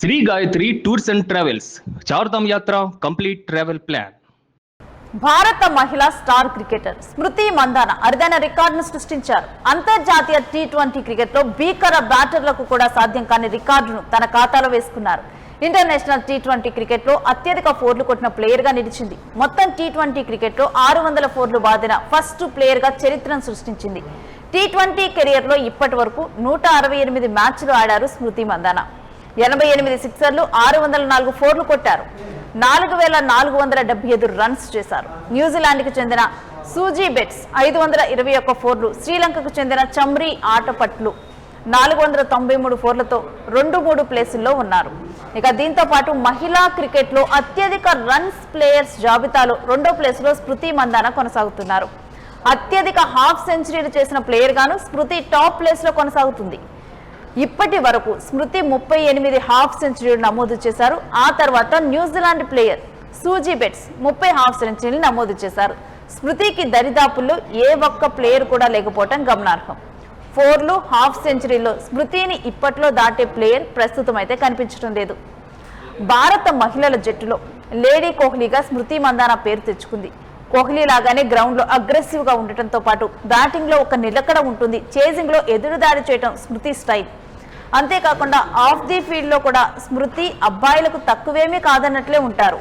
Shri Gayatri tours and travels Chardham yatra complete travel plan. భారత మహిళా star cricketer స్మృతి మందాన అరుదైన రికార్డును సృష్టించారు. అంతర్జాతీయ టీ20 క్రికెట్లో భీకర బ్యాటర్లకు కూడా సాధ్యం కాని రికార్డును తన ఖాతాలో వేసుకున్నారు. ఇంటర్నేషనల్ టీ20 క్రికెట్లో అత్యధిక ఫోర్లు కొట్టిన ప్లేయర్ గా నిలిచింది. మొత్తం టీ20 క్రికెట్లో 600 ఫోర్లు బాదిన ఫస్ట్ ప్లేయర్ గా చరిత్రను సృష్టించింది. టీ20 కెరియర్ లో ఇప్పటి వరకు 168 మ్యాచ్లు ఆడారు స్మృతి మందాన. 88 సిక్సర్లు, 604 ఫోర్లు కొట్టారు. 4475 రన్స్ చేశారు. న్యూజిలాండ్కి చెందిన సూజీ బెట్స్ 521 ఫోర్లు, శ్రీలంకకు చెందిన చమ్రీ ఆటపట్లు 493 ఫోర్లతో 2-3 ప్లేసుల్లో ఉన్నారు. ఇక దీంతో పాటు మహిళా క్రికెట్లో అత్యధిక రన్స్ ప్లేయర్స్ జాబితాలో 2వ ప్లేసులో స్మృతి మందాన కొనసాగుతున్నారు. అత్యధిక హాఫ్ సెంచరీలు చేసిన ప్లేయర్ గాను స్మృతి టాప్ ప్లేస్ లో కొనసాగుతుంది. ఇప్పటి వరకు స్మృతి 38 హాఫ్ సెంచరీలు నమోదు చేశారు. ఆ తర్వాత New Zealand player Suzie Bates 30 half సెంచరీలు నమోదు చేశారు. స్మృతికి దరిదాపుల్లో ఏ ఒక్క ప్లేయర్ కూడా లేకపోవటం గమనార్హం. ఫోర్లు, హాఫ్ సెంచరీలో స్మృతిని ఇప్పట్లో దాటే ప్లేయర్ ప్రస్తుతం అయితే కనిపించడం లేదు. భారత మహిళల జట్టులో లేడీ కోహ్లీగా స్మృతి మందాన పేరు తెచ్చుకుంది. కోహ్లీ లాగానే గ్రౌండ్ లో అగ్రెసివ్ గా ఉండటంతో పాటు బ్యాటింగ్ లో ఒక నిలకడ ఉంటుంది. చేజింగ్ లో ఎదురుదాడి చేయటం స్మృతి స్టైల్. అంతేకాకుండా ఆఫ్ ది ఫీల్డ్ లో కూడా స్మృతి అబ్బాయిలకు తక్కువేమీ కాదన్నట్లే ఉంటారు.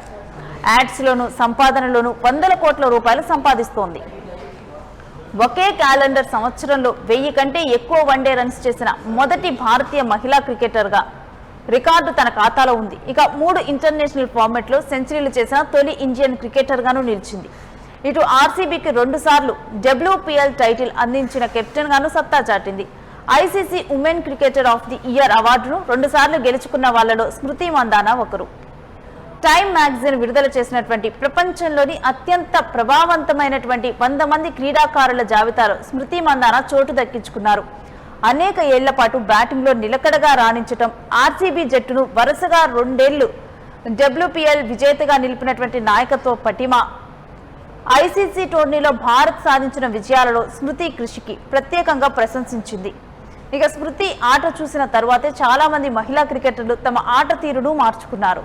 యాడ్స్ లోను, సంపాదనలోను 100 కోట్ల రూపాయలు సంపాదిస్తోంది. ఒకే క్యాలెండర్ సంవత్సరంలో 1000 కంటే ఎక్కువ వన్డే రన్స్ చేసిన మొదటి భారతీయ మహిళా క్రికెటర్ గా రికార్డు తన ఖాతాలో ఉంది. ఇక 3 ఇంటర్నేషనల్ ఫార్మాట్ లో సెంచరీలు చేసిన తొలి ఇండియన్ క్రికెటర్ గాను నిలిచింది. ఇటు ఆర్సీబీకి 2 సార్లు WPL టైటిల్ అందించిన కెప్టెన్ గాను సత్తా చాటింది. ICC women cricketer of the year అవార్డును 2 సార్లు గెలుచుకున్న వాళ్లలో స్మృతి మందాన ఒకరు. టైమ్ మ్యాగజైన్ విడుదల చేసినటువంటి ప్రపంచంలోని అత్యంత ప్రభావవంతమైనటువంటి 100 మంది క్రీడాకారుల జాబితాలో స్మృతి మందాన చోటు దక్కించుకున్నారు. అనేక ఏళ్ల పాటు బ్యాటింగ్ లో నిలకడగా రాణించటం, ఆర్సీబీ జట్టును వరుసగా 2 ఏళ్లు WPL విజేతగా నిలిపినటువంటి నాయకత్వ పటిమ, ఐసీసీ టోర్నీలో భారత్ సాధించిన విజయాలలో స్మృతి కృషికి ప్రత్యేకంగా ప్రశంసించింది. ఇక స్మృతి ఆట చూసిన తర్వాతే చాలా మంది మహిళా క్రికెటర్లు తమ ఆట తీరును మార్చుకున్నారు.